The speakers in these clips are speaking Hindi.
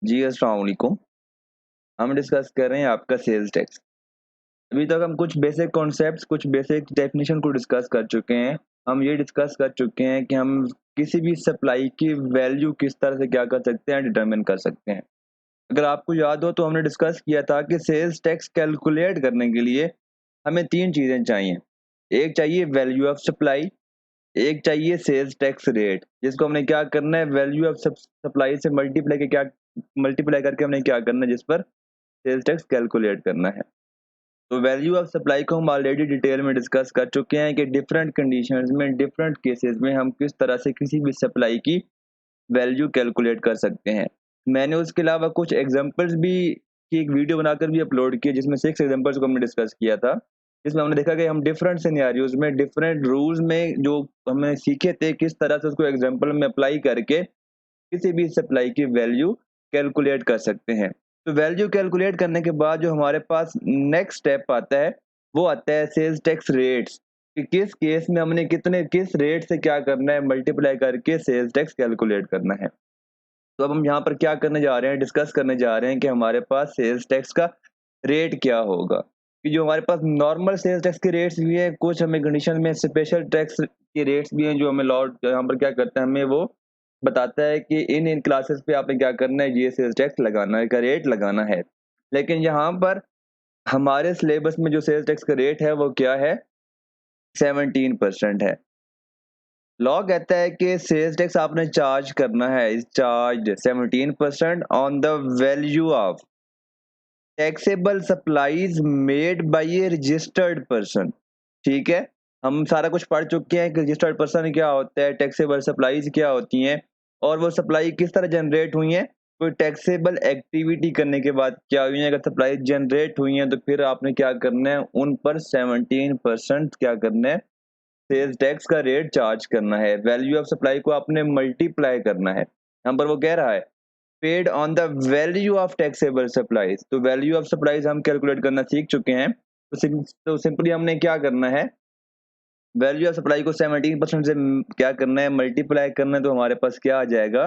जी, अस्सलाम वालेकुम। हम डिस्कस कर रहे हैं आपका सेल्स टैक्स। अभी तक हम कुछ बेसिक कॉन्सेप्ट्स, कुछ बेसिक डेफिनेशन को डिस्कस कर चुके हैं। हम ये डिस्कस कर चुके हैं कि हम किसी भी सप्लाई की वैल्यू किस तरह से क्या कर सकते हैं, डिटरमिन कर सकते हैं। अगर आपको याद हो तो हमने डिस्कस किया था कि सेल्स टैक्स कैलकुलेट करने के लिए हमें 3 चीज़ें चाहिए। एक चाहिए वैल्यू ऑफ सप्लाई, एक चाहिए सेल्स टैक्स रेट, जिसको हमने क्या करना है वैल्यू ऑफ सप्लाई से मल्टीप्लाई करके हमने क्या करना है जिस पर सेल्स टैक्स कैलकुलेट करना है। तो वैल्यू ऑफ सप्लाई को हम ऑलरेडी डिटेल में डिस्कस कर चुके हैं कि डिफरेंट कंडीशंस में, डिफरेंट केसेस में हम किस तरह से किसी भी सप्लाई की वैल्यू कैलकुलेट कर सकते हैं। मैंने उसके अलावा कुछ एग्जांपल्स भी की एक वीडियो बनाकर भी अपलोड की, जिसमें 6 एग्जांपल्स को हमने डिस्कस किया था। जिसमें हमने देखा कि हम डिफरेंट सिनेरियोज में, डिफरेंट रूल्स में जो हमने सीखे थे, किस तरह से उसको एग्जांपल में अप्लाई करके किसी भी सप्लाई की वैल्यू कैलकुलेट कर सकते हैं। तो वैल्यू कैलकुलेट करने के बाद जो हमारे पास नेक्स्ट स्टेप आता है, वो आता है सेल्स टैक्स रेट्स, कि किस केस में हमने किस रेट से क्या करना है, मल्टीप्लाई करके सेल्स टैक्स कैलकुलेट करना है। तो अब हम यहाँ पर क्या करने जा रहे हैं, डिस्कस करने जा रहे हैं कि हमारे पास सेल्स टैक्स का रेट क्या होगा। कि जो हमारे पास नॉर्मल सेल्स टैक्स के रेट्स भी है, कुछ हमें कंडीशन में स्पेशल टैक्स के रेट्स भी हैं, जो हमें लॉ यहाँ पर क्या करता है, हमें वो बताता है कि इन इन क्लासेस पे आपने क्या करना है, ये सेल्स टैक्स लगाना है, का रेट लगाना है। लेकिन यहाँ पर हमारे सिलेबस में जो सेल्स टैक्स का रेट है वो क्या है, 17% है। लॉ कहता है कि सेल्स टैक्स आपने चार्ज करना है, इस charge 17% on the value of taxable supplies made by A registered person. ठीक है, हम सारा कुछ पढ़ चुके हैं कि रजिस्टर्ड पर्सन क्या होता है, टैक्सेबल सप्लाईज क्या होती हैं, और वो सप्लाई किस तरह जनरेट हुई हैं। कोई टैक्सेबल एक्टिविटी करने के बाद क्या हुई है, अगर सप्लाई जनरेट हुई है तो फिर आपने क्या करना है, उन पर 17% क्या करना है, सेल्स टैक्स का रेट चार्ज करना है। वैल्यू ऑफ सप्लाई को आपने मल्टीप्लाई करना है। यहाँ पर वो कह रहा है paid on the value of taxable supplies. तो वैल्यू ऑफ सप्लाईज हम कैलकुलेट करना सीख चुके हैं। तो सिंपली हमने क्या करना है, वैल्यू ऑफ सप्लाई को 17% से क्या करना है, मल्टीप्लाई करना है। तो हमारे पास क्या आ जाएगा,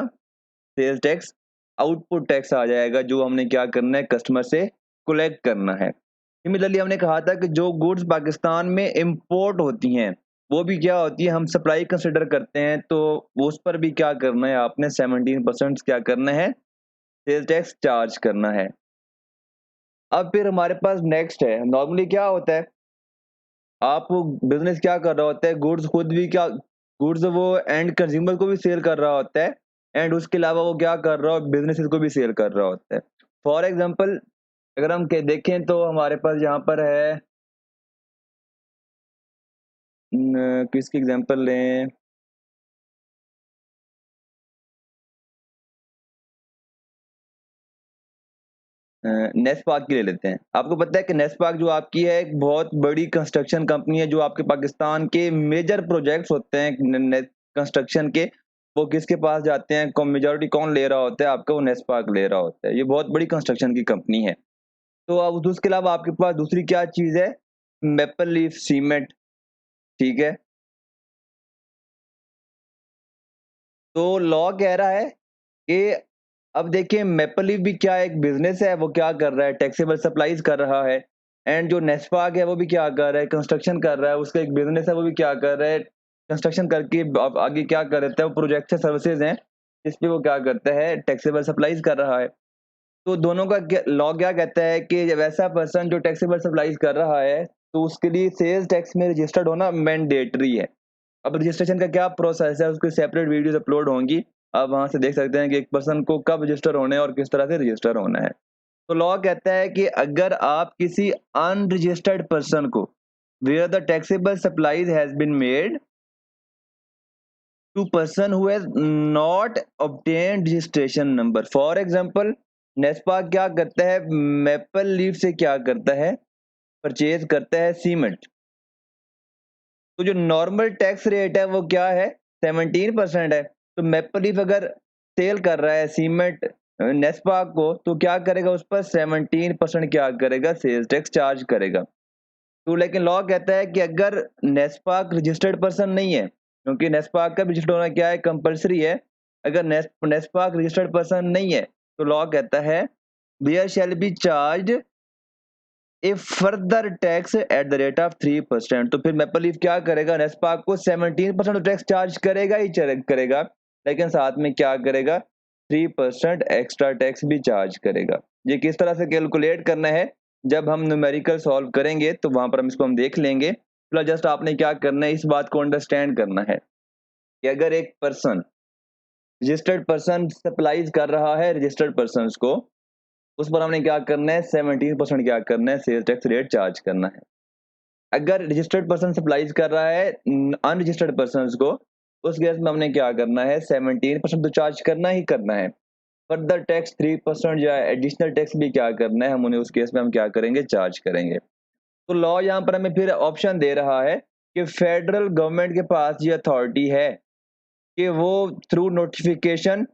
सेल्स टैक्स आउटपुट टैक्स आ जाएगा, जो हमने क्या करना है, कस्टमर से कलेक्ट करना है। सिमिलरली हमने कहा था कि जो गुड्स पाकिस्तान में इंपोर्ट होती हैं, वो भी क्या होती है, हम सप्लाई कंसिडर करते हैं, तो उस पर भी क्या करना है, आपने 17% क्या करना है, सेल्स टैक्स चार्ज करना है। अब फिर हमारे पास नेक्स्ट है, नॉर्मली क्या होता है, आप बिजनेस क्या कर रहा होता है, गुड्स खुद भी क्या, गुड्स वो एंड कंज्यूमर को भी सेल कर रहा होता है, एंड उसके अलावा वो क्या कर रहा हो, बिजनेस को भी सेल कर रहा होता है। फॉर एग्जाम्पल अगर हम देखें तो हमारे पास यहाँ पर है, किसकी एग्जांपल लें, नेस्पाक की ले लेते हैं। आपको पता है कि नेस्पाक जो आपकी है, एक बहुत बड़ी कंस्ट्रक्शन कंपनी है, जो आपके पाकिस्तान के मेजर प्रोजेक्ट्स होते हैं कंस्ट्रक्शन के, वो किसके पास जाते हैं, मेजोरिटी कौन ले रहा होता है, आपका वो नेस्पाक ले रहा होता है। ये बहुत बड़ी कंस्ट्रक्शन की कंपनी है। तो अब उसके अलावा आपके पास दूसरी क्या चीज है, मेपल लीफ सीमेंट। ठीक है, तो लॉ कह रहा है कि अब देखिए मेपल लीफ भी क्या एक बिजनेस है, वो क्या कर रहा है, टैक्सेबल सप्लाईज कर रहा है। एंड जो नेस्पाक है वो भी क्या कर रहा है, कंस्ट्रक्शन कर रहा है, उसका एक बिजनेस है, वो भी क्या कर रहा है, कंस्ट्रक्शन करके आगे क्या कर रहा है, वो प्रोजेक्ट सर्विसेज हैं जिस पे वो क्या करता है, टैक्सेबल सप्लाईज कर रहा है। तो दोनों का लॉ क्या कहता है कि जब ऐसा पर्सन जो टैक्सेबल सप्लाईज कर रहा है, तो उसके लिए सेल्स टैक्स में रजिस्टर्ड होना मैंडेटरी है। अब रजिस्ट्रेशन का क्या प्रोसेस है, उसकी सेपरेट वीडियोस अपलोड होंगी, आप वहां से देख सकते हैं कि एक पर्सन को कब रजिस्टर होना है और किस तरह से रजिस्टर होना है। तो लॉ कहता है कि अगर आप किसी अनरजिस्टर्ड पर्सन को, where the taxable supplies has been made to person who has not obtained registration number. For example नेस्पा क्या करता है, मेपल लीफ से क्या करता है, परचेज करता है सीमेंट। तो जो नॉर्मल टैक्स रेट है वो क्या है, 17% है। तो मेपल लीफ अगर सेल कर रहा है सीमेंट नेस्पा को, तो क्या करेगा, उस पर 17% क्या करेगा, सेल्स टैक्स चार्ज करेगा। तो लेकिन लॉ कहता है कि अगर नेस्पाक रजिस्टर्ड पर्सन नहीं है, क्योंकि नेस्पाक का रजिस्टर्ड होना क्या है, कंपलसरी है। अगर नेस्पाक रजिस्टर्ड पर्सन नहीं है, तो लॉ कहता है bear shall be charge a further tax at the rate of 3%। तो फिर मैपल लीफ क्या करेगा, नेस्पाक को 17% टैक्स चार्ज करेगा ही करेगा, लेकिन साथ में क्या करेगा, 3% एक्स्ट्रा टैक्स भी चार्ज करेगा। ये किस तरह से कैलकुलेट करना है, जब हम न्यूमेरिकल सॉल्व करेंगे तो वहां पर हम देख लेंगे। फिलहाल जस्ट आपने क्या करना है, इस बात को अंडरस्टैंड करना है कि अगर एक पर्सन, रजिस्टर्ड पर्सन सप्लाईज कर रहा है रजिस्टर्ड पर्सन को, उस पर हमने क्या करना है, 17% क्या करना है, सेल्स टैक्स रेट चार्ज करना है। अगर रजिस्टर्ड पर्सन सप्लाईज कर रहा है अनरजिस्टर्ड पर्सन को, उस केस में हमने क्या करना है, 17% तो चार्ज करना ही करना है। फर्दर टैक्स 3% या एडिशनल टैक्स भी क्या करना है, हम उन्हें उस केस में हम क्या करेंगे, चार्ज करेंगे। तो लॉ यहाँ पर हमें फिर ऑप्शन दे रहा है कि फेडरल गवर्नमेंट के पास ये अथॉरिटी है कि वो थ्रू नोटिफिकेशन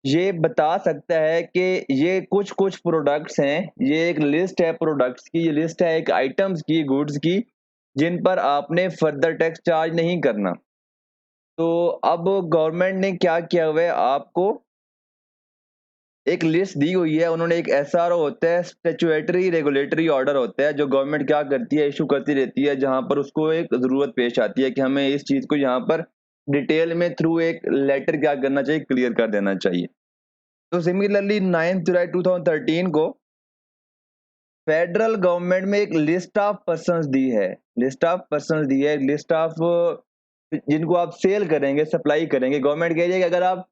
ये बता सकता है कि ये कुछ कुछ प्रोडक्ट्स हैं, ये एक लिस्ट है प्रोडक्ट्स की, ये लिस्ट है एक आइटम्स की, गुड्स की, जिन पर आपने फर्दर टैक्स चार्ज नहीं करना। तो अब गवर्नमेंट ने क्या किया हुआ है, आपको एक लिस्ट दी हुई है। उन्होंने एक एसआरओ होता है, स्टैट्यूटरी रेगुलेटरी ऑर्डर होता है, जो गवर्नमेंट क्या करती है, इशू करती रहती है, जहां पर उसको एक जरूरत पेश आती है कि हमें इस चीज को यहाँ पर डिटेल में थ्रू एक लेटर क्या करना चाहिए, क्लियर कर देना चाहिए। तो सिमिलरली 9 जुलाई 2013 को फेडरल गवर्नमेंट में एक लिस्ट ऑफ पर्संस दी है, लिस्ट ऑफ पर्संस दी है, लिस्ट ऑफ जिनको आप सेल करेंगे, सप्लाई करेंगे। गवर्नमेंट कह रही है कि अगर आप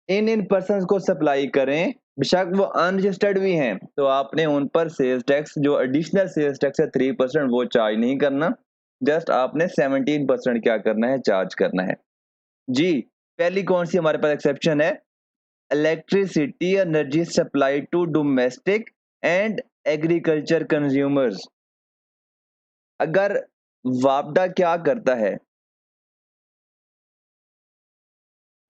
इन पर्संस को सप्लाई करें, बेशक वो अनरजिस्टर्ड भी हैं, तो आपने उन पर सेल्स टैक्स, जो एडिशनल सेल्स टैक्स है 3%, वो चार्ज नहीं करना, जस्ट आपने 17% क्या करना है, चार्ज करना है। जी, पहली कौन सी हमारे पास एक्सेप्शन है, electricity energy supply to domestic and agriculture consumers. अगर वापडा क्या करता है,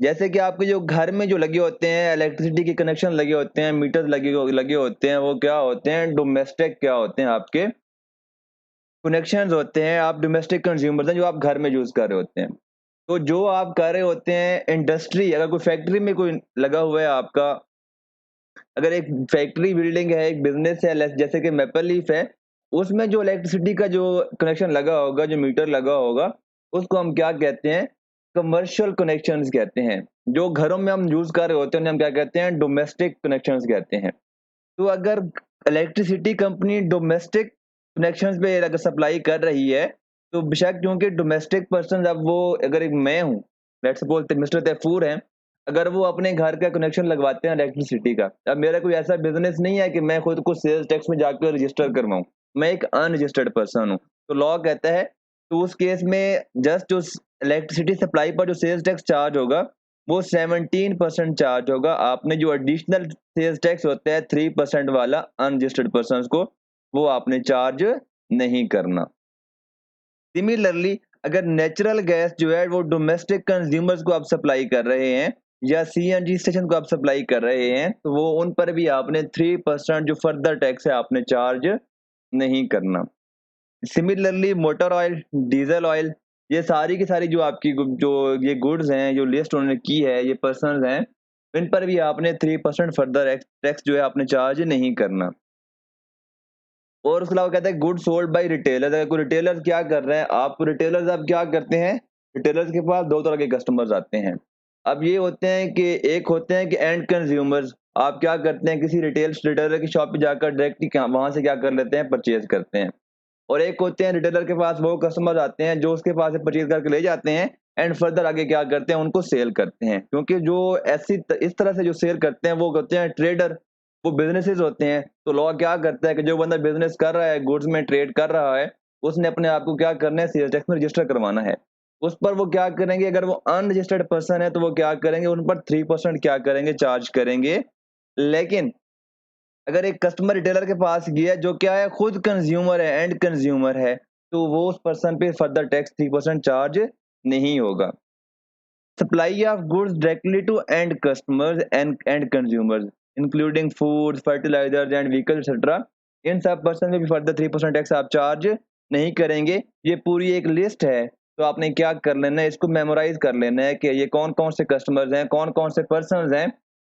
जैसे कि आपके जो घर में जो लगे होते हैं, इलेक्ट्रिसिटी के कनेक्शन लगे होते हैं, मीटर लगे होते हैं, वो क्या होते हैं, डोमेस्टिक क्या होते हैं, आपके कनेक्शंस होते हैं, आप डोमेस्टिक कंज्यूमर्स हैं, जो आप घर में यूज कर रहे होते हैं। तो जो आप कर रहे होते हैं इंडस्ट्री, अगर कोई फैक्ट्री में कोई लगा हुआ है आपका, अगर एक फैक्ट्री बिल्डिंग है, एक बिजनेस है, जैसे कि मैपल लीफ है, उसमें जो इलेक्ट्रिसिटी का जो कनेक्शन लगा होगा, जो मीटर लगा होगा, उसको हम क्या कहते हैं, कमर्शियल कनेक्शंस कहते हैं। जो घरों में हम यूज कर रहे होते हैं उन्हें हम क्या कहते हैं, डोमेस्टिक कनेक्शंस कहते हैं। तो अगर इलेक्ट्रिसिटी कंपनी डोमेस्टिक कनेक्शंस पे अगर सप्लाई कर रही है, तो बेशक क्योंकि डोमेस्टिक पर्सन, अब वो अगर एक मैं हूँ, लेट्स सपोज मिस्टर तैफूर हैं, अगर वो अपने घर का कनेक्शन लगवाते हैं इलेक्ट्रिसिटी का, अब मेरा कोई ऐसा बिजनेस नहीं है कि मैं खुद को सेल्स टैक्स में जाकर रजिस्टर करवाऊं, मैं एक अनरजिस्टर्ड पर्सन हूँ। तो लॉ कहता है, तो उस केस में जस्ट उस इलेक्ट्रिसिटी सप्लाई पर जो सेल्स टैक्स चार्ज होगा, वो 17% चार्ज होगा। आपने जो एडिशनल सेल्स टैक्स होता है 3% वाला अनरजिस्टर्ड पर्सन को, वो आपने चार्ज नहीं करना। सिमिलरली अगर नेचुरल गैस जो है वो डोमेस्टिक कंज्यूमर्स को आप सप्लाई कर रहे हैं, या सीएनजी स्टेशन को आप सप्लाई कर रहे हैं, तो वो उन पर भी आपने 3% जो फर्दर टैक्स है आपने चार्ज नहीं करना। Similarly motor oil, diesel oil, ये सारी की सारी जो आपकी जो ये गुड्स हैं, जो लिस्ट उन्होंने की है, ये पर्सन हैं, इन पर भी आपने 3% फर्दर टैक्स जो है आपने चार्ज नहीं करना। और उसके अलावा कहता है गुड सोल्ड बाय रिटेलर। अगर कोई रिटेलर क्या कर रहे हैं, आप रिटेलर्स आप क्या करते हैं, रिटेलर्स के पास दो तरह के कस्टमर्स आते हैं। अब ये होते हैं कि एक होते हैं कि एंड कंज्यूमर्स, आप क्या करते हैं, किसी रिटेलर की शॉप पे जाकर डायरेक्टली वहां से क्या कर लेते हैं, परचेज करते हैं। और एक होते हैं रिटेलर के पास वो कस्टमर आते हैं जो उसके पास से परचेज करके ले जाते हैं, एंड फर्दर आगे क्या करते हैं, उनको सेल करते हैं। क्योंकि जो इस तरह से जो सेल करते हैं वो होते हैं ट्रेडर, वो बिजनेसेस होते हैं। तो लॉ क्या करता है कि जो बंदा बिजनेस कर रहा है, गुड्स में ट्रेड कर रहा है, उसने अपने आप को क्या करना है, सेल्स टैक्स में रजिस्टर करवाना है। उस पर वो क्या करेंगे, अगर वो अनरजिस्टर्ड पर्सन है तो वो क्या करेंगे, उन पर 3% क्या करेंगे, चार्ज करेंगे। लेकिन अगर एक कस्टमर रिटेलर के पास गया जो क्या है, खुद कंज्यूमर है, एंड कंज्यूमर है, तो वो उस पर्सन पे फर्दर टैक्स 3% चार्ज नहीं होगा। Supply of goods directly to end customers and consumers including food, fertilizers and vehicle etcetera, इन सब पर्सन में भी फर्दर 3% टैक्स आप चार्ज नहीं करेंगे। ये पूरी एक लिस्ट है, तो आपने क्या कर लेना है, इसको मेमोराइज कर लेना है कि ये कौन कौन से कस्टमर्स हैं, कौन कौन से पर्सन हैं,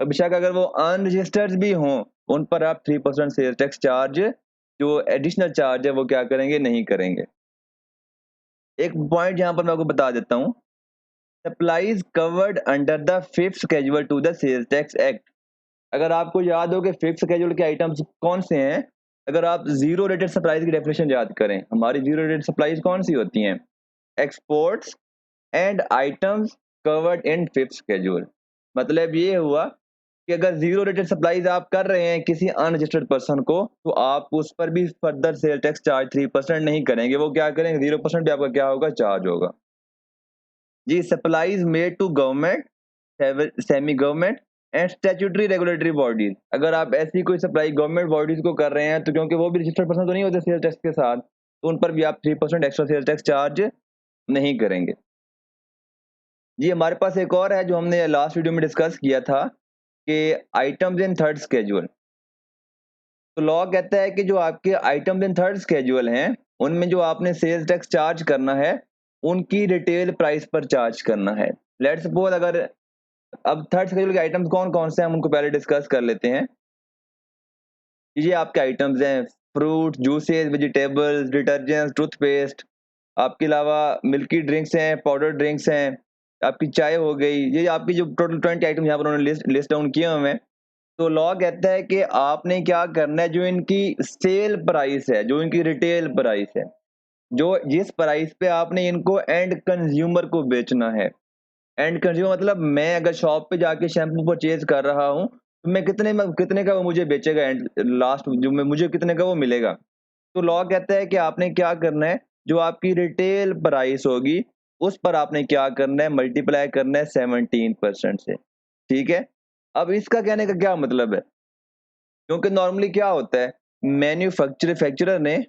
बेशक अगर वो अनरजिस्टर्ड भी हों, उन पर आप 3% सेल्स टैक्स चार्ज, जो एडिशनल चार्ज है वो क्या करेंगे, नहीं करेंगे। एक पॉइंट यहाँ पर मैं आपको बता देता हूँ, supplies covered under the fifth schedule to the sales tax act. अगर आपको याद हो कि फिफ्थ स्केड्यूल के आइटम्स कौन से हैं, अगर आप जीरो रेटेड सप्लाईज की डेफिनेशन याद करें, हमारी जीरो रेटेड सप्लाईज कौन सी होती हैं, exports and items covered in fifth schedule. मतलब ये हुआ कि अगर जीरो रेटेड सप्लाईज आप कर रहे हैं किसी अनरजिस्टर्ड पर्सन को, तो आप उस पर भी फर्दर सेल टैक्स चार्ज 3% नहीं करेंगे, वो क्या करेंगे, 0% भी आपका क्या होगा, चार्ज होगा। जी, supplies made to government, semi government and statutory regulatory bodies. अगर आप ऐसी कोई सप्लाई गवर्नमेंट बॉडीज को कर रहे हैं, तो क्योंकि वो भी रजिस्टर्ड पर्सन तो नहीं होते सेल टैक्स के साथ, तो उन पर भी आप 3% एक्स्ट्रा सेल टैक्स चार्ज नहीं करेंगे। जी, हमारे पास एक और है जो हमने लास्ट वीडियो में डिस्कस किया था कि आइटम्स इन थर्ड स्केड्यूल। तो लॉ कहता है कि जो आपके आइटम्स इन थर्ड स्केड्यूल हैं, उनमें जो आपने सेल्स टैक्स चार्ज करना है, उनकी रिटेल प्राइस पर चार्ज करना है। लेट्स सपोज अगर, अब थर्ड स्केड्यूल के आइटम्स कौन कौन से हैं, हम उनको पहले डिस्कस कर लेते हैं। ये आपके आइटम्स हैं, fruit, juices, vegetables, detergents, toothpaste, आपके अलावा मिल्की ड्रिंक्स हैं, पाउडर ड्रिंक्स हैं, आपकी चाय हो गई। ये आपकी जो टोटल 20 आइटम यहाँ पर उन्होंने लिस्ट डाउन किए हुए हैं। तो लॉ कहता है कि आपने क्या करना है, जो इनकी सेल प्राइस है, जो इनकी रिटेल प्राइस है, जो जिस प्राइस पे आपने इनको एंड कंज्यूमर को बेचना है। एंड कंज्यूमर मतलब मैं अगर शॉप पे जाके शैम्पू परचेज कर रहा हूँ, तो मैं कितने का वो मुझे बेचेगा, एंड लास्ट जो मैं मुझे कितने का वो मिलेगा। तो लॉ कहता है कि आपने क्या करना है, जो आपकी रिटेल प्राइस होगी, उस पर आपने क्या करना है, मल्टीप्लाई करना है 17% से। ठीक है। अब इसका कहने का क्या मतलब है, क्योंकि नॉर्मली क्या होता है, मैन्युफैक्चरर ने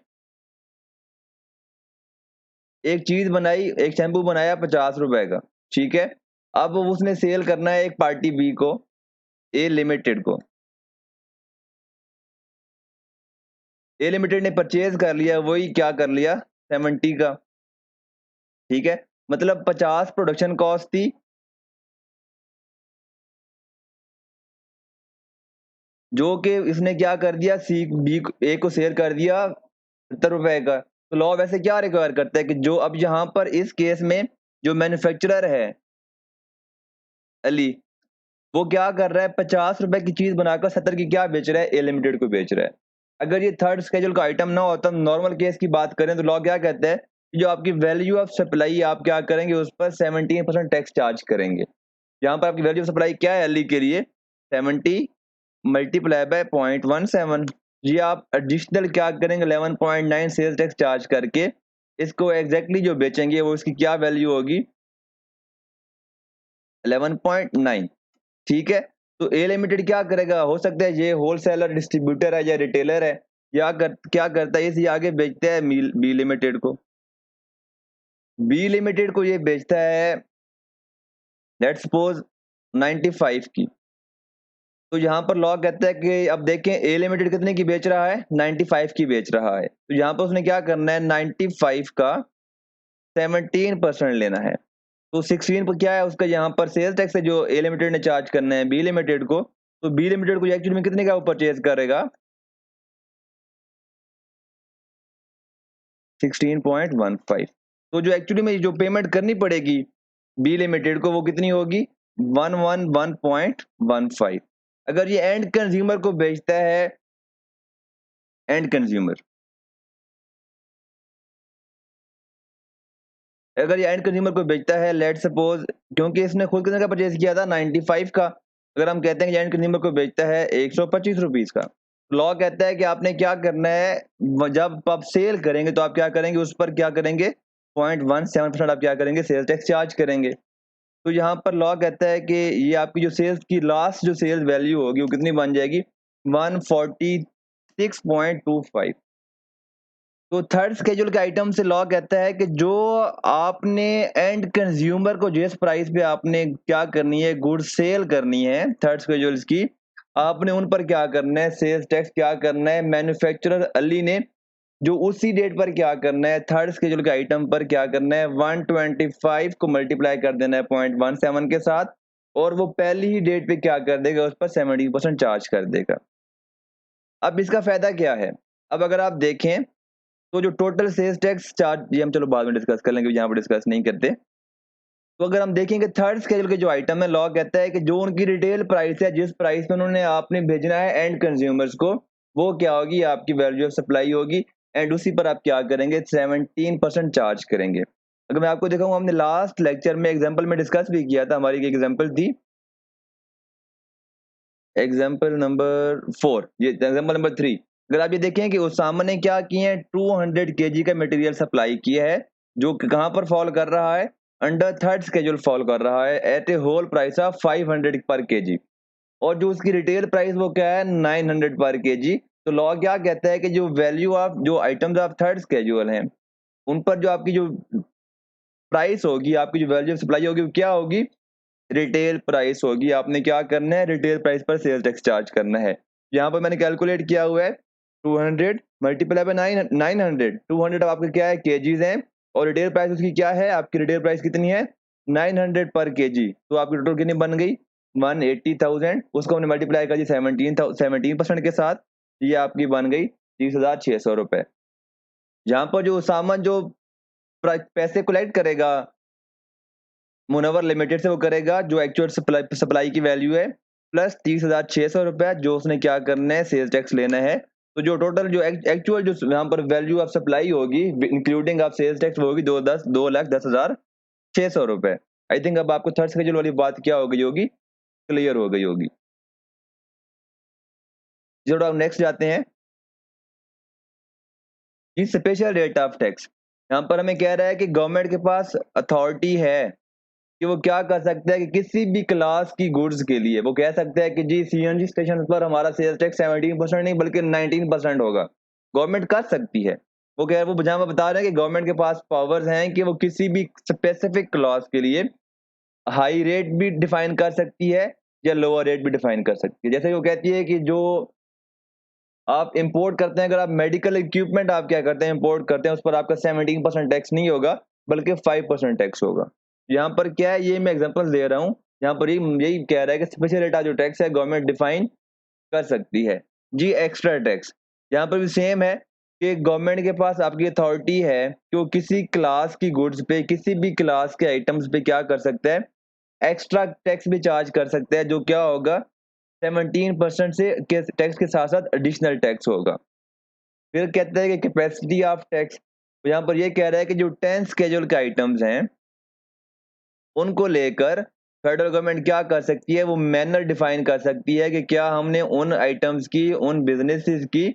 एक चीज बनाई, एक शैम्पू बनाया 50 रुपए का, ठीक है। अब उसने सेल करना है एक पार्टी बी को, ए लिमिटेड को। ए लिमिटेड ने परचेज कर लिया, वही क्या कर लिया, 70 का। ठीक है, मतलब 50 प्रोडक्शन कॉस्ट थी, जो कि इसने क्या कर दिया, सी बी ए को सेल कर दिया 70 रुपए का। तो लॉ वैसे क्या रिक्वायर करता है कि जो अब यहाँ पर इस केस में जो मैन्युफैक्चरर है अली, वो क्या कर रहा है, 50 रुपए की चीज बनाकर 70 की क्या बेच रहा है, ए लिमिटेड को बेच रहा है। अगर ये थर्ड स्केड्यूल का आइटम ना होता, नॉर्मल केस की बात करें, तो लॉ क्या कहता है, जो आपकी वैल्यू ऑफ सप्लाई आप क्या करेंगे, उस पर 17% टैक्स चार्ज करेंगे। यहाँ पर आपकी वैल्यू ऑफ सप्लाई क्या है अली के लिए, 70 मल्टीप्लाई बाय 0.17। ये आप एडिशनल क्या करेंगे, 11.9 सेल्स टैक्स चार्ज करके इसको एग्जैक्टली जो बेचेंगे, वो इसकी क्या वैल्यू होगी, 11.9। ठीक है। तो ए लिमिटेड क्या करेगा, हो सकता है ये होलसेलर, डिस्ट्रीब्यूटर है या रिटेलर है, क्या करता है, इसे आगे बेचता है बी लिमिटेड को। बी लिमिटेड को ये बेचता है लेट्स सपोज 95 की। तो यहाँ पर लॉ कहता है कि अब देखें ए लिमिटेड कितने की बेच रहा है, 95 की बेच रहा है। तो यहाँ पर उसने क्या करना है, 95 का 17% लेना है। तो 16 पर क्या है उसका, यहाँ पर सेल्स टैक्स है जो ए लिमिटेड ने चार्ज करना है बी लिमिटेड को। तो बी लिमिटेड को एक्चुअली में कितने का वो परचेज करेगा, 16.15। तो जो एक्चुअली में जो पेमेंट करनी पड़ेगी बी लिमिटेड को, वो कितनी होगी, 111.15। अगर ये एंड कंज्यूमर को बेचता है, एंड कंज्यूमर, अगर ये एंड कंज्यूमर को बेचता है, लेट सपोज, क्योंकि इसने खुद कितने का परचेज किया था, 95 का। अगर हम कहते हैं कि एंड कंज्यूमर को बेचता है 125 रुपीज का, लॉ कहता है कि आपने क्या करना है, जब आप सेल करेंगे तो आप क्या करेंगे, उस पर क्या करेंगे, 0.17% आप क्या करेंगे, सेल टैक्स चार्ज करेंगे। तो यहाँ पर लॉ कहता है कि ये आपकी जो सेल्स की लास्ट जो सेल्स वैल्यू होगी, वो कितनी बन जाएगी, 146.25। तो थर्ड स्केड्यूल के आइटम से लॉ कहता है कि जो आपने एंड कंज्यूमर को जिस प्राइस पे आपने क्या करनी है, गुड सेल करनी है थर्ड स्केड्यूल्स की, आपने उन पर क्या करना है, सेल्स टैक्स क्या करना है, मैन्युफैक्चरर अली ने जो उसी डेट पर क्या करना है, थर्ड स्केड्यूल के आइटम पर क्या करना है, 125 को मल्टीप्लाई कर देना है 0.17 के साथ। और वो पहली ही डेट पे क्या कर देगा, उस पर 17% चार्ज कर देगा। अब इसका फायदा क्या है? अब अगर आप देखें तो जो टोटल सेल्स टैक्स चार्ज, ये हम चलो बाद में डिस्कस कर लेंगे, यहाँ पर डिस्कस नहीं करते। तो अगर हम देखेंगे थर्ड स्केड्यूल के जो आइटम है, लॉ कहता है कि जो उनकी रिटेल प्राइस है, जिस प्राइस पे उन्होंने आपने भेजना है एंड कंज्यूमर्स को, वो क्या होगी, आपकी वैल्यू ऑफ सप्लाई होगी। एंड उसी पर आप क्या करेंगे, 17% चार्ज करेंगे। अगर मैं आपको दिखाऊं, हमने लास्ट लेक्चर में एग्जांपल में डिस्कस भी किया था, हमारी एक एग्जांपल थी, एग्जांपल नंबर 4, ये एग्जांपल नंबर 3। अगर आप ये देखें कि उसामा ने क्या किए हैं, 200 केजी का मटेरियल सप्लाई किया है, जो कहाँ पर फॉल कर रहा है, अंडर थर्ड स्केड्यूल फॉल कर रहा है, at a whole price of 500 per KG. और जो उसकी रिटेल प्राइस वो क्या है, 900 पर केजी। तो लॉ क्या कहता है कि जो वैल्यू ऑफ जो आइटम्स ऑफ थर्ड स्केड्यूल हैं, उन पर जो आपकी जो प्राइस होगी, आपकी जो वैल्यू ऑफ सप्लाई होगी, वो क्या होगी, रिटेल प्राइस होगी। आपने क्या करना है, रिटेल प्राइस पर सेल्स टैक्स चार्ज करना है। यहाँ पर मैंने कैलकुलेट किया हुआ है, 200 मल्टीप्लाई बाय 900। 200 अब आपके क्या है, केजीज हैं, और रिटेल प्राइस उसकी क्या है, आपकी रिटेल प्राइस कितनी है, 900 पर केजी। तो आपकी टोटल कितनी बन गई, 180,000। उसको हमने मल्टीप्लाई कर दी 17% के साथ, ये आपकी बन गई 30,600 रुपए। यहाँ पर जो सामान जो पैसे कलेक्ट करेगा मुनव्वर लिमिटेड से, वो करेगा जो एक्चुअल सप्लाई की वैल्यू है, प्लस 30,600 रुपए जो उसने क्या करना है, सेल्स टैक्स लेना है। तो जो टोटल जो एक्चुअल जो यहाँ पर वैल्यू ऑफ सप्लाई होगी इंक्लूडिंग ऑफ सेल्स टैक्स, वो होगी 2,10,600 रुपए। आई थिंक अब आपको थर्ड स्केड्यूल वाली बात क्या हो गई होगी, क्लियर हो गई होगी। चलो अब नेक्स्ट जाते हैं, कि स्पेशल रेट ऑफ टैक्स। यहाँ पर हमें कह रहा है कि गवर्नमेंट के पास अथॉरिटी है कि वो क्या कर सकता है, कि किसी भी क्लास की गुड्स के लिए वो कह सकता है कि जी सीएनजी स्टेशन पर हमारा सेल्स टैक्स 17% नहीं बल्कि 19% होगा। गवर्नमेंट कर सकती है। वो कह वो जहां बता रहे हैं कि गवर्नमेंट के पास पावर्स हैं कि वो किसी भी स्पेसिफिक क्लास के लिए हाई रेट भी डिफाइन कर सकती है या लोअर रेट भी डिफाइन कर सकती है। जैसे वो कहती है कि जो आप इंपोर्ट करते हैं, अगर आप मेडिकल इक्विपमेंट आप क्या करते हैं, इंपोर्ट करते हैं, उस पर आपका 17% टैक्स नहीं होगा बल्कि 5% टैक्स होगा। यहाँ पर क्या है, ये मैं एग्जांपल दे रहा हूँ, यहाँ पर यही कह रहा है कि स्पेशल रेट जो टैक्स है गवर्नमेंट डिफाइन कर सकती है। जी एक्स्ट्रा टैक्स, यहाँ पर भी सेम है कि गवर्नमेंट के पास आपकी अथॉरिटी है कि वो किसी क्लास की गुड्स पे, किसी भी क्लास के आइटम्स पे क्या कर सकता है, एक्स्ट्रा टैक्स भी चार्ज कर सकता है, जो क्या होगा 17% से टैक्स के साथ साथ एडिशनल टैक्स होगा। फिर कहता है कि कैपेसिटी ऑफ टैक्स, यहाँ पर ये कह रहा है कि जो 10 स्केड्यूल के आइटम्स हैं उनको लेकर फेडरल गवर्नमेंट क्या कर सकती है, वो मैनर डिफाइन कर सकती है कि क्या हमने उन आइटम्स की, उन बिजनेसेस की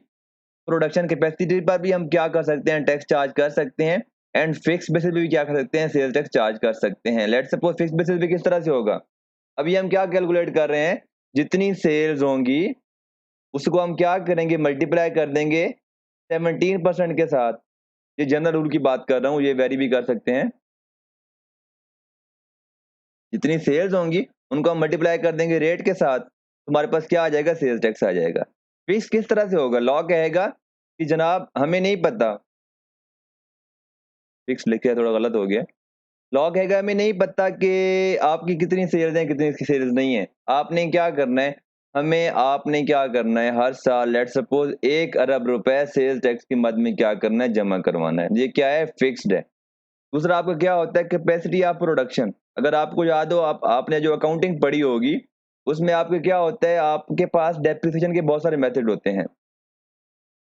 प्रोडक्शन कैपेसिटी पर भी हम क्या कर सकते हैं, टैक्स चार्ज कर सकते हैं। एंड फिक्स बेसिस पे भी क्या कर सकते हैं, सेल टैक्स चार्ज कर सकते हैं। लेट्स सपोज फिक्स बेसिस पे किस तरह से होगा, अभी हम क्या कैलकुलेट कर रहे हैं, जितनी सेल्स होंगी उसको हम क्या करेंगे, मल्टीप्लाई कर देंगे 17% के साथ। ये जनरल रूल की बात कर रहा हूँ, ये वेरी भी कर सकते हैं। जितनी सेल्स होंगी उनको हम मल्टीप्लाई कर देंगे रेट के साथ, तुम्हारे पास क्या आ जाएगा, सेल्स टैक्स आ जाएगा। फिक्स किस तरह से होगा, लॉ कहेगा कि जनाब हमें नहीं पता, फिक्स लिखे थोड़ा गलत हो गया, लॉ कहेगा हमें नहीं पता कि आपकी कितनी सेल्स हैं कितनी सेल्स नहीं है। आपने क्या करना है, आपने क्या करना है, हर साल लेट सपोज 1 अरब रुपए सेल्स टैक्स की मद में क्या करना है, जमा करवाना है। ये क्या है, फिक्स्ड है। दूसरा आपका क्या होता है, कैपेसिटी ऑफ प्रोडक्शन। अगर आपको याद हो, आपने जो अकाउंटिंग पढ़ी होगी उसमें आपके क्या होता है, आपके पास डेप्रिसिएशन के बहुत सारे मेथड होते हैं,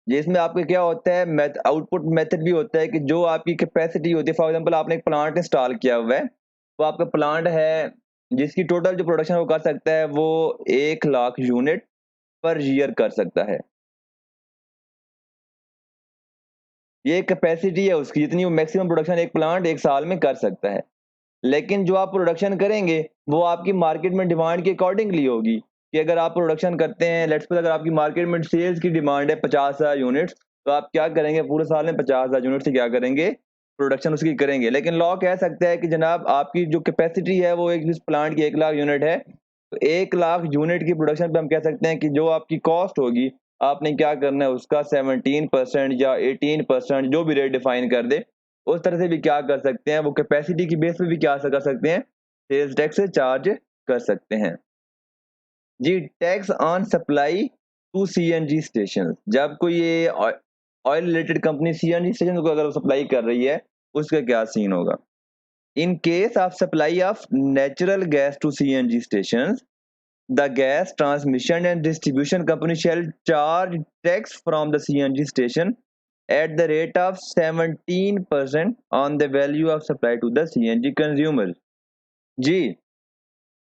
जिसमें आपके क्या होता है, आउटपुट मेथड भी होता है कि जो आपकी कैपेसिटी होती है। फॉर एग्जांपल आपने एक प्लांट इंस्टॉल किया हुआ है, तो आपका प्लांट है जिसकी टोटल जो प्रोडक्शन वो कर सकता है वो 1 लाख यूनिट पर ईयर कर सकता है। ये कैपेसिटी है उसकी, जितनी वो मैक्सिमम प्रोडक्शन एक प्लांट एक साल में कर सकता है। लेकिन जो आप प्रोडक्शन करेंगे वो आपकी मार्केट में डिमांड के अकॉर्डिंगली होगी, कि अगर आप प्रोडक्शन करते हैं, लेट्स सपोज अगर आपकी मार्केट में सेल्स की डिमांड है 50,000 यूनिट्स, तो आप क्या करेंगे, पूरे साल में 50,000 यूनिट से क्या करेंगे, प्रोडक्शन उसकी करेंगे। लेकिन लॉ कह सकता है कि जनाब आपकी जो कैपेसिटी है वो एक प्लांट की 1 लाख यूनिट है, तो 1 लाख यूनिट की प्रोडक्शन पे हम कह सकते हैं कि जो आपकी कॉस्ट होगी, आपने क्या करना है, उसका 17% या 18% जो भी रेट डिफाइन कर दे, उस तरह से भी क्या कर सकते हैं, वो कैपेसिटी की बेस पे भी क्या कर सकते हैं, सेल्स टैक्स चार्ज कर सकते हैं। जी, tax on supply to CNG station, जब कोई ये oil related company CNG station को अगर सप्लाई कर रही है, उसका क्या सीन होगा। In case of supply of natural gas to CNG station, the gas transmission and distribution company shall charge tax from the CNG station at the rate of 17% on the value of supply to the CNG consumer। जी,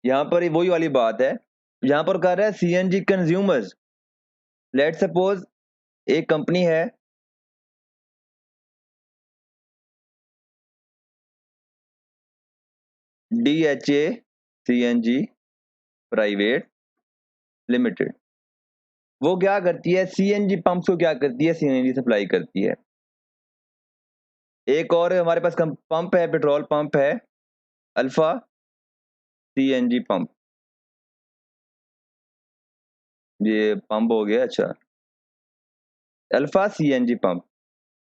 यहाँ पर वही वाली बात है, यहाँ पर कह रहा है सीएनजी कंज्यूमर्स। लेट सपोज एक कंपनी है, DHA CNG प्राइवेट लिमिटेड, वो क्या करती है, सीएनजी पंप्स को क्या करती है, सीएनजी सप्लाई करती है। एक और हमारे पास पंप है, पेट्रोल पंप है, अल्फा सीएनजी पंप, ये पंप हो गया। अच्छा, अल्फा सीएनजी पंप।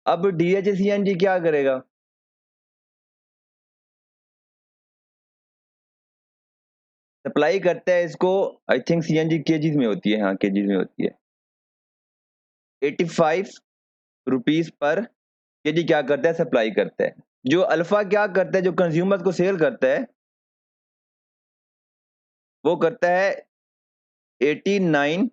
अब डीएचए सीएनजी क्या करेगा, सप्लाई करता है इसको, आई थिंक सीएनजी केजीज में होती है, हाँ केजीज में होती है, 85 रुपीज पर केजी क्या करता है, सप्लाई करता है। जो अल्फा क्या करता है, जो कंज्यूमर को सेल करता है, वो करता है 89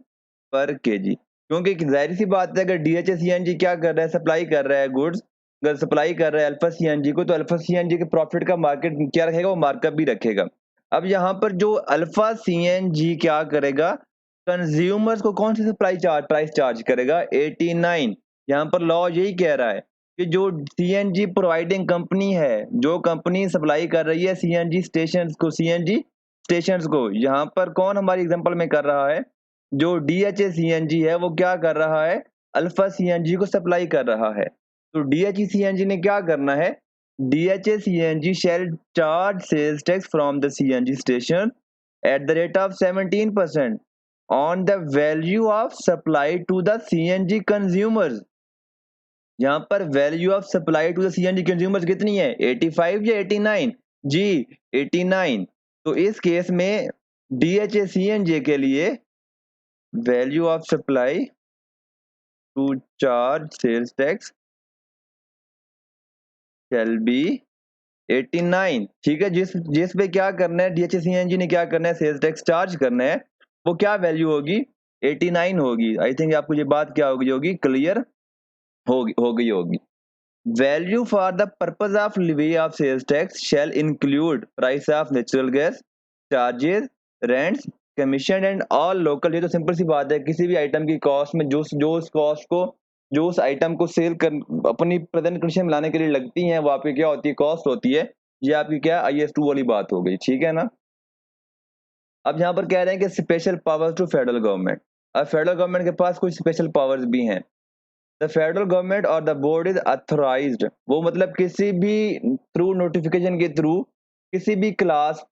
पर केजी। क्योंकि जाहिर सी बात है, अगर डीएचए सीएनजी क्या कर रहा है, सप्लाई कर रहा है गुड्स, अगर सप्लाई कर रहा है अल्फा सीएनजी को, तो अल्फा सीएनजी के प्रॉफिट का मार्केट क्या रखेगा, वो मार्कअप भी रखेगा। अब यहाँ पर जो अल्फा सीएनजी क्या करेगा, कंज्यूमर्स को कौन C supply charge price charge करेगा, 89। यहाँ पर लॉ यही कह रहा है कि जो सीएनजी प्रोवाइडिंग कंपनी है, जो कंपनी सप्लाई कर रही है सीएनजी स्टेशंस को, यहाँ पर कौन हमारी एग्जांपल में कर रहा है, जो डीएचए सीएनजी है, वो क्या कर रहा है, अल्फा सीएनजी को सप्लाई कर रहा है। तो डीएचए सीएनजी ने क्या करना है, DHA CNG shall charge sales tax from the CNG station at the rate of 17% on the value of supply to the CNG consumers। यहाँ पर value of supply to the CNG consumers कितनी है, 85 या 89, जी 89। तो इस केस में DHA CNG के लिए value of supply to charge sales tax shall be 89। ठीक है, जिस जिस पे क्या करना है, डीएचए सीएनजी ने क्या करना है, सेल्स टैक्स चार्ज करना है, वो क्या वैल्यू होगी, 89 होगी। आई थिंक आपको ये बात क्या होगी क्लियर होगी। Value for the purpose of levy of sales tax shall include price of natural gas, charges, rents, commission and all local. ये तो सिंपल सी बात है, किसी भी आइटम की कॉस्ट में जो उस कॉस्ट को, जो उस आइटम को सेल कर अपनी प्रेजेंट कंडीशन में लाने के लिए लगती हैं, वो आपकी क्या होती है, कॉस्ट होती है। ये आपकी क्या IS2 वाली बात हो गई, ठीक है ना। अब यहाँ पर कह रहे हैं कि special powers to federal government. अब फेडरल गवर्नमेंट के पास कुछ स्पेशल पावर्स भी हैं। द फेडरल गवर्नमेंट और द बोर्ड इज अथोराइज्ड, वो मतलब किसी भी थ्रू नोटिफिकेशन के थ्रू किसी भी क्लास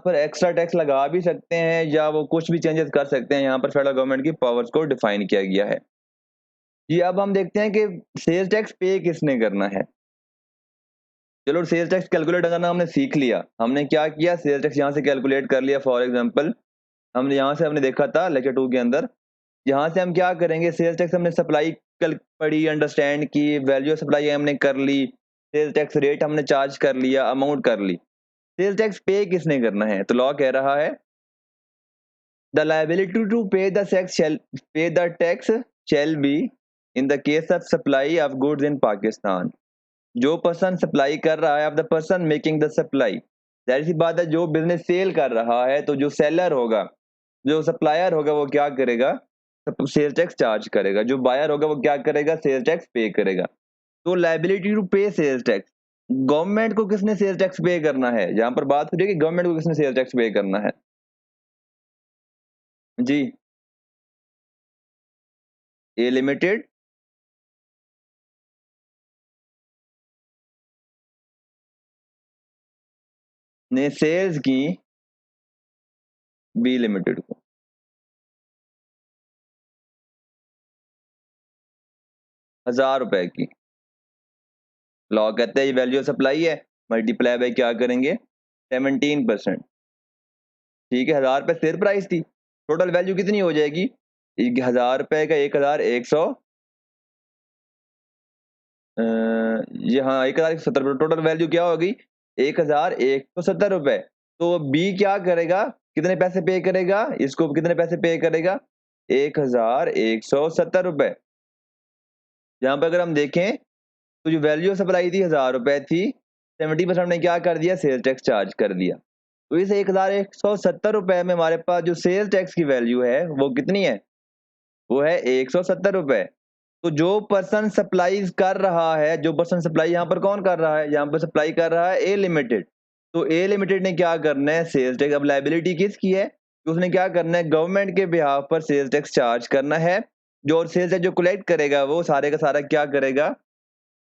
पर एक्स्ट्रा टैक्स लगा भी सकते हैं, या वो कुछ भी चेंजेस कर सकते हैं। यहाँ पर फेडरल गवर्नमेंट की पावर्स को डिफाइन किया गया है। जी, अब हम देखते हैं कि सेल्स टैक्स पे किसने करना है। चलो, सेल्स टैक्स कैलकुलेट करना हमने सीख लिया। हमने क्या किया, सेल्स टैक्स यहाँ से कैलकुलेट कर लिया। फॉर एग्जांपल, हमने यहाँ से हमने देखा था लेक्चर 2 के अंदर, यहाँ से हम क्या करेंगे, सेल्स टैक्स हमने सप्लाई कल पढ़ी, अंडरस्टैंड की, वैल्यू ऑफ सप्लाई हमने कर ली, सेल्स टैक्स रेट हमने चार्ज कर लिया, अमाउंट कर ली। सेल्स टैक्स पे किसने करना है, तो लॉ कह रहा है द लायबिलिटी टू पे the tax shall be in the case of supply of goods in Pakistan. जो पर्सन सप्लाई कर रहा है, of the person making the supply, जाहिर सी बात है जो बिजनेस सेल कर रहा है, तो जो सेलर होगा, जो सप्लायर होगा, वो क्या करेगा, सेल्स टैक्स चार्ज करेगा। जो बायर होगा, वो क्या करेगा, सेल्स टैक्स पे करेगा। तो लायबिलिटी टू पे सेल्स टैक्स, गवर्नमेंट को किसने सेल्स टैक्स पे करना है, यहाँ पर बात हो रही है कि गवर्नमेंट को किसने सेल्स टैक्स पे करना है। जी, ए लिमिटेड, ने सेल्स की बी लिमिटेड को। ₹1000 की। लॉ कहते हैं ये वैल्यू ऑफ सप्लाई है, मल्टीप्लाई बाय क्या करेंगे, 17%। ठीक है, 1000 रुपये शेयर प्राइस थी, टोटल वैल्यू कितनी हो जाएगी 1000 रुपये का 1170, ये हाँ 1170, टोटल वैल्यू क्या होगी 1170 रुपये। तो बी क्या करेगा, कितने पैसे पे करेगा, इसको कितने पैसे पे करेगा 1170 रुपये। यहाँ पर अगर हम देखें तो जो वैल्यू सप्लाई थी 1000 रुपये थी, 70% ने क्या कर दिया, सेल्स टैक्स चार्ज कर दिया। तो इस 1170 रुपये में हमारे पास जो सेल्स टैक्स की वैल्यू है वो कितनी है, वो है 170 रुपये। तो जो पर्सन सप्लाई कर रहा है, जो पर्सन सप्लाई यहाँ पर कौन कर रहा है, यहाँ पर सप्लाई कर रहा है ए लिमिटेड। तो ए लिमिटेड ने क्या करना है, सेल्स टैक्स, अब लाइबिलिटी किसकी है, तो उसने क्या करना है, गवर्नमेंट के बिहाफ पर सेल्स टैक्स चार्ज करना है। जो सेल्स टैक्स जो कलेक्ट करेगा वो सारे का सारा क्या करेगा,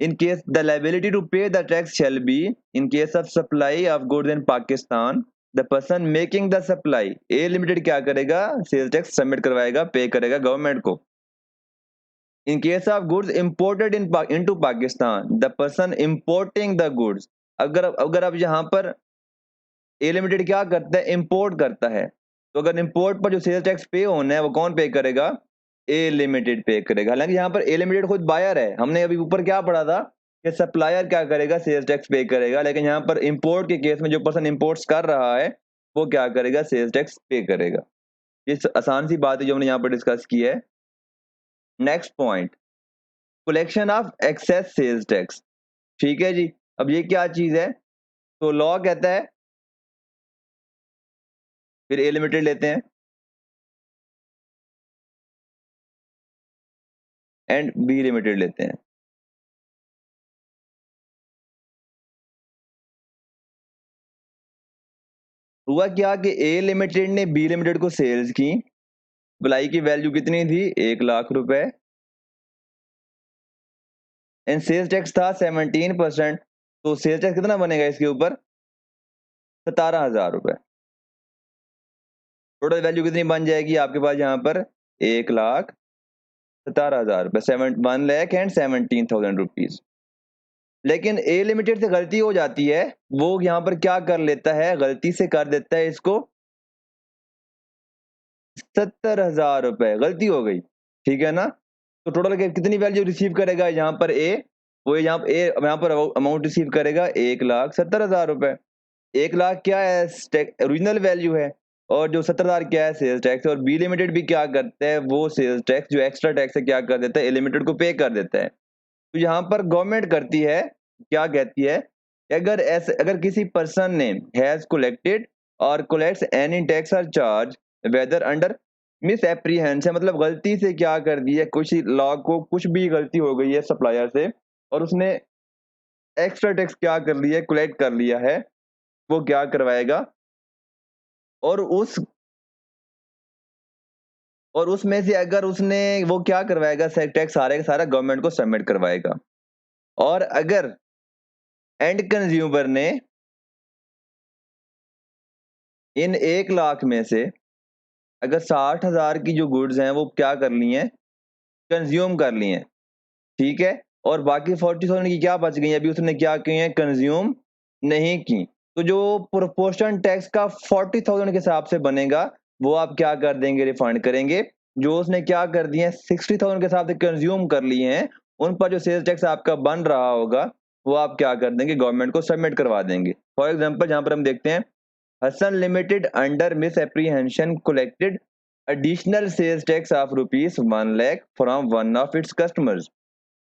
in case the liability to pay the tax shall be in case of supply of goods in Pakistan, the person making the supply A limited क्या करेगा, सेल्स टैक्स सबमिट करवाएगा, पे करेगा गवर्नमेंट को। in case of goods imported into Pakistan, the person importing the goods, अगर अब यहाँ पर ए लिमिटेड क्या करता है, इंपोर्ट करता है, तो अगर इंपोर्ट पर जो सेल्स टैक्स पे होना है वो कौन पे करेगा, ए लिमिटेड पे करेगा। हालांकि यहाँ पर ए लिमिटेड खुद बायर है, हमने अभी ऊपर क्या पढ़ा था कि सप्लायर क्या करेगा, सेल्स टैक्स पे करेगा, लेकिन यहाँ पर इंपोर्ट के केस में जो पर्सन इंपोर्ट्स कर रहा है वो क्या करेगा, सेल्स टैक्स पे करेगा। ये आसान सी बात है जो हमने यहाँ पर डिस्कस की है। Next point, collection of excess sales tax. ठीक है जी, अब ये क्या चीज है, तो लॉ कहता है, फिर ए लिमिटेड लेते हैं एंड बी लिमिटेड लेते हैं। हुआ क्या कि ए लिमिटेड ने बी लिमिटेड को सेल्स की, सप्लाई की वैल्यू कितनी थी 1,00,000 रुपए, एंड सेल्स टैक्स था 17%। तो सेल्स टैक्स कितना बनेगा इसके ऊपर, 17,000 रुपए। टोटल वैल्यू कितनी बन जाएगी आपके पास यहाँ पर 1,17,000 रुपए, 1,17,000 लेकिन ए लिमिटेड से गलती हो जाती है, वो यहाँ पर क्या कर लेता है, गलती से कर देता है इसको 70,000 रुपए, गलती हो गई, ठीक है ना। तो टोटल कितनी वैल्यू रिसीव करेगा यहाँ पर ए, वो यहाँ पर अमाउंट रिसीव करेगा 1,70,000 रुपए। 1,00,000 क्या है, ओरिजिनल वैल्यू है, और जो 70,000 क्या है, सेल्स टैक्स। और बी लिमिटेड भी क्या करता है, वो सेल्स टैक्स जो एक्स्ट्रा टैक्स है क्या कर देता है, ए लिमिटेड को पे कर देता है। तो यहाँ पर गवर्नमेंट करती है, क्या कहती है, अगर किसी पर्सन ने has collected or collects any tax or charge whether under misapprehension, मतलब गलती से क्या कर दिया, कुछ लॉ को कुछ भी गलती हो गई है सप्लायर से, और उसने एक्स्ट्रा टैक्स क्या कर लिया, कलेक्ट कर लिया है, वो क्या करवाएगा, और उसमें से अगर उसने वो क्या करवाएगा, टैक्स सारे का सारा गवर्नमेंट को सबमिट करवाएगा। और अगर एंड कंज्यूमर ने इन 1,00,000 में से अगर 60,000 की जो गुड्स हैं वो क्या कर ली हैं, कंज्यूम कर ली हैं, ठीक है, और बाकी 40,000 की क्या बच गई, अभी उसने क्या की है, कंज्यूम नहीं की, तो जो प्रोपोर्शन टैक्स का 40,000 के हिसाब से बनेगा वो आप क्या कर देंगे, रिफंड करेंगे। जो उसने क्या कर दिए हैं, 60,000 के हिसाब से कंज्यूम कर लिए हैं, उन पर जो सेल्स टैक्स आपका बन रहा होगा वो आप क्या कर देंगे, गवर्नमेंट को सबमिट करवा देंगे। फॉर एग्जाम्पल यहाँ पर हम देखते हैं, Hassan Limited under misapprehension collected additional sales tax of rupees 1 lakh from one of its customers.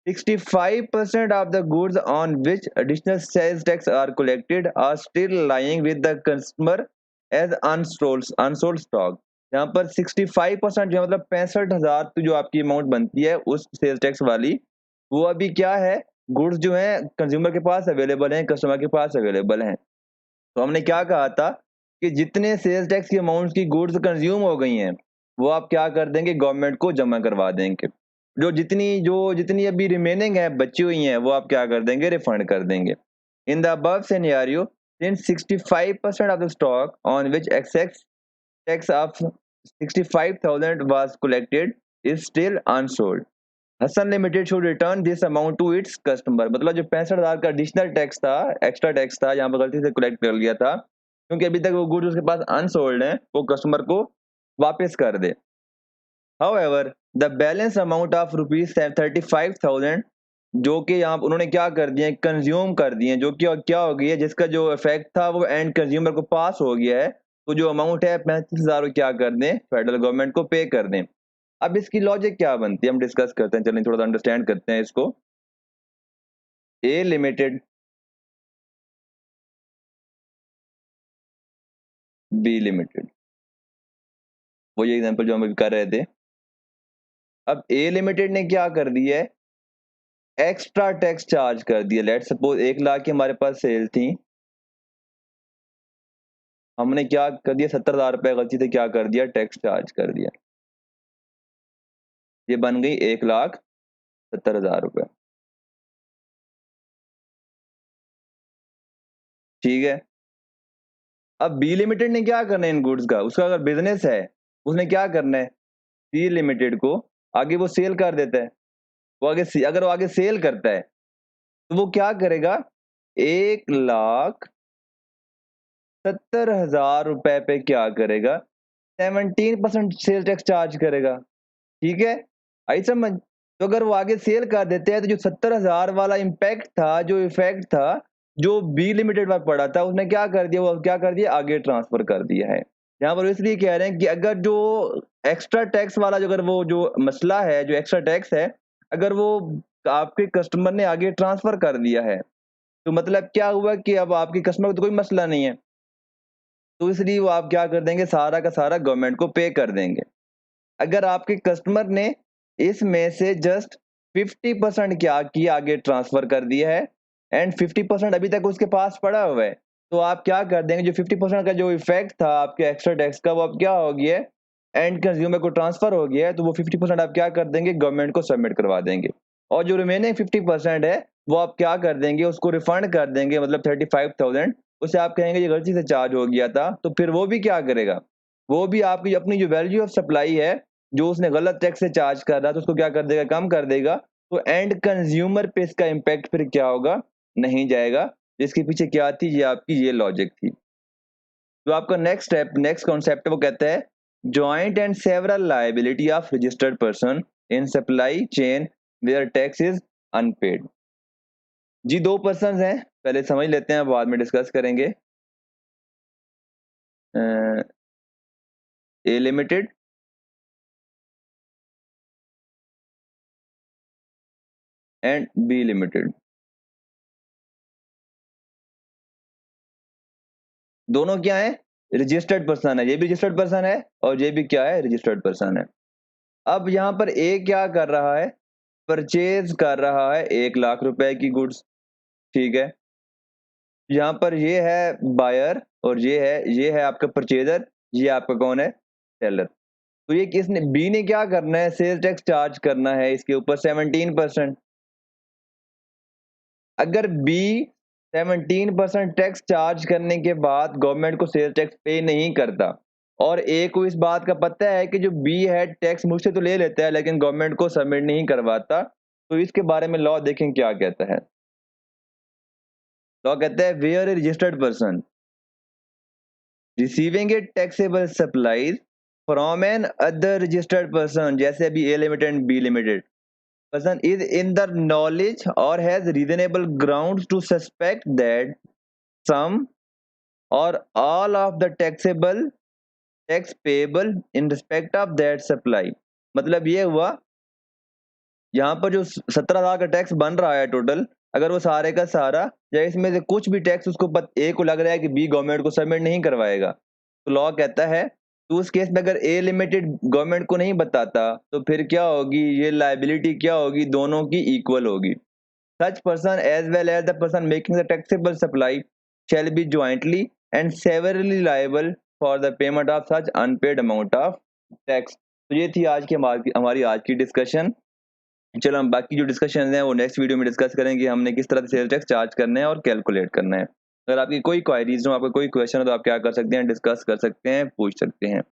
65% of the goods on which additional sales tax are collected are still lying with the customer as unsold stock. यहाँ पर 65% जो मतलब 65,000 जो आपकी अमाउंट बनती है उस सेल्स टैक्स वाली, वो अभी क्या है, गुड्स जो है कंज्यूमर के पास अवेलेबल हैं, कस्टमर के पास अवेलेबल हैं। तो हमने क्या कहा था कि जितने सेल्स टैक्स की अमाउंट की गुड्स कंज्यूम हो गई हैं वो आप क्या कर देंगे, गवर्नमेंट को जमा करवा देंगे। जो जितनी अभी रिमेनिंग है, बची हुई हैं, वो आप क्या कर देंगे, रिफंड कर देंगे। In the above scenario, since 65% of the stock on which excess tax of 65,000 was collected is still unsold, Hasan limited should return this amount to its customer. मतलब जो 65,000 का एडिशनल टैक्स था, एक्स्ट्रा टैक्स था, यहाँ पर गलती से कलेक्ट कर लिया था, क्योंकि अभी तक वो गुड्स उसके पास अनसोल्ड है, वो कस्टमर को वापस कर दे। However, the balance amount of rupees 35,000 जो कि यहाँ उन्होंने क्या कर दिए, कंज्यूम कर दिए, जो कि क्या हो गई है, जिसका जो इफेक्ट था वो एंड कंज्यूमर को पास हो गया है, तो जो अमाउंट है 35,000 क्या कर दें, फेडरल गवर्नमेंट को पे कर दें। अब इसकी लॉजिक क्या बनती है, हम डिस्कस करते हैं, चलिए थोड़ा सा अंडरस्टैंड करते हैं इसको। ए लिमिटेड, बी लिमिटेड, वही एग्जांपल जो हम अभी कर रहे थे। अब ए लिमिटेड ने क्या कर दिया है, एक्स्ट्रा टैक्स चार्ज कर दिया। लेट सपोज 1 लाख की हमारे पास सेल थी, हमने क्या कर दिया, 70,000 रुपए गलती से क्या कर दिया, टैक्स चार्ज कर दिया। ये बन गई 1,70,000 रुपए। ठीक है। अब बी लिमिटेड ने क्या करना है इन गुड्स का, उसका अगर बिजनेस है, उसने क्या करना है, सी लिमिटेड को आगे वो सेल कर देता है। वो आगे अगर वो आगे सेल करता है तो वो क्या करेगा, 1,70,000 रुपए पे क्या करेगा, 17% सेल टैक्स चार्ज करेगा। ठीक है, आई समझ। तो अगर वो आगे सेल कर देते हैं तो जो 70,000 वाला इम्पैक्ट था, जो इफेक्ट था, जो बी लिमिटेड पर पड़ा था, उसने क्या कर दिया, वो क्या कर दिया, आगे ट्रांसफर कर दिया है। यहाँ पर इसलिए कह रहे हैं कि अगर जो एक्स्ट्रा टैक्स वाला जो अगर वो जो मसला है, जो एक्स्ट्रा टैक्स है, अगर वो आपके कस्टमर ने आगे ट्रांसफर कर दिया है, तो मतलब क्या हुआ कि अब आपके कस्टमर को तो कोई मसला नहीं है, तो इसलिए वो आप क्या कर देंगे, सारा का सारा गवर्नमेंट को पे कर देंगे। अगर आपके कस्टमर ने इसमें से जस्ट 50% क्या किया, आगे ट्रांसफर कर दिया है, एंड 50% अभी तक उसके पास पड़ा हुआ है, तो आप क्या कर देंगे, जो 50% का जो इफेक्ट था आपके एक्स्ट्रा टैक्स का, वो अब क्या हो गया है, एंड कंज्यूमर को ट्रांसफर हो गया है, तो वो 50% आप क्या कर देंगे, गवर्नमेंट को सबमिट करवा देंगे। और जो रिमेनिंग 50% है वो आप क्या कर देंगे, उसको रिफंड कर देंगे, मतलब 35,000, उसे आप कहेंगे ये गलती से चार्ज हो गया था, तो फिर वो भी क्या करेगा, वो भी आपकी अपनी जो वैल्यू ऑफ सप्लाई है, जो उसने गलत टैक्स से चार्ज कर रहा था, तो उसको क्या कर देगा, कम कर देगा। तो एंड कंज्यूमर पे इसका इम्पैक्ट फिर क्या होगा, नहीं जाएगा। इसके पीछे क्या थी, ये आपकी ये लॉजिक थी। तो आपका नेक्स्ट स्टेप, नेक्स्ट कॉन्सेप्ट वो कहता है joint and several liability of registered person in supply chain where tax is unpaid. जी, दो पर्सन हैं, पहले समझ लेते हैं, बाद में डिस्कस करेंगे। ए लिमिटेड एंड बी लिमिटेड, दोनों क्या है, रजिस्टर्ड पर्सन है, ये भी रजिस्टर्ड पर्सन है और ये भी क्या है, रजिस्टर्ड पर्सन है। अब यहाँ पर ए क्या कर रहा है, परचेज कर रहा है 1 लाख रुपए की गुड्स। ठीक है, यहाँ पर ये है बायर और ये है आपका परचेजर, ये आपका कौन है, सेलर। तो ये किसने, बी ने क्या करना है, सेल टैक्स चार्ज करना है इसके ऊपर 17%। अगर बी 17% टैक्स चार्ज करने के बाद गवर्नमेंट को सेल टैक्स पे नहीं करता, और ए को इस बात का पता है कि जो बी है टैक्स मुझसे तो ले लेता है लेकिन गवर्नमेंट को सबमिट नहीं करवाता, तो इसके बारे में लॉ देखें क्या कहता है। लॉ कहता है where a registered person receiving a taxable supplies from another registered person, जैसे अभी A limited and B limited, person is in the knowledge or has reasonable grounds to suspect that some or all of the taxable tax payable in respect of that supply। मतलब ये हुआ, यहाँ पर जो 17,000 का टैक्स बन रहा है टोटल, अगर वो सारे का सारा या इसमें से कुछ भी टैक्स उसको ए को लग रहा है कि बी गवर्नमेंट को सबमिट नहीं करवाएगा, तो लॉ कहता है, तो उस केस में अगर ए लिमिटेड गवर्नमेंट को नहीं बताता तो फिर क्या होगी, ये लाइबिलिटी क्या होगी, दोनों की इक्वल होगी। Such person as well as the person making the taxable supply shall be jointly and severally liable for the payment of such unpaid amount of tax। तो ये थी आज की हमारी आज की डिस्कशन। चलो हम बाकी जो डिस्कशन हैं वो नेक्स्ट वीडियो में डिस्कस करेंगे, हमने किस तरह से सेल टैक्स चार्ज करना है और कैलकुलेट करना है। अगर आपकी कोई क्वायरीज हो, आपका कोई क्वेश्चन हो, तो आप क्या कर सकते हैं, डिस्कस कर सकते हैं, पूछ सकते हैं।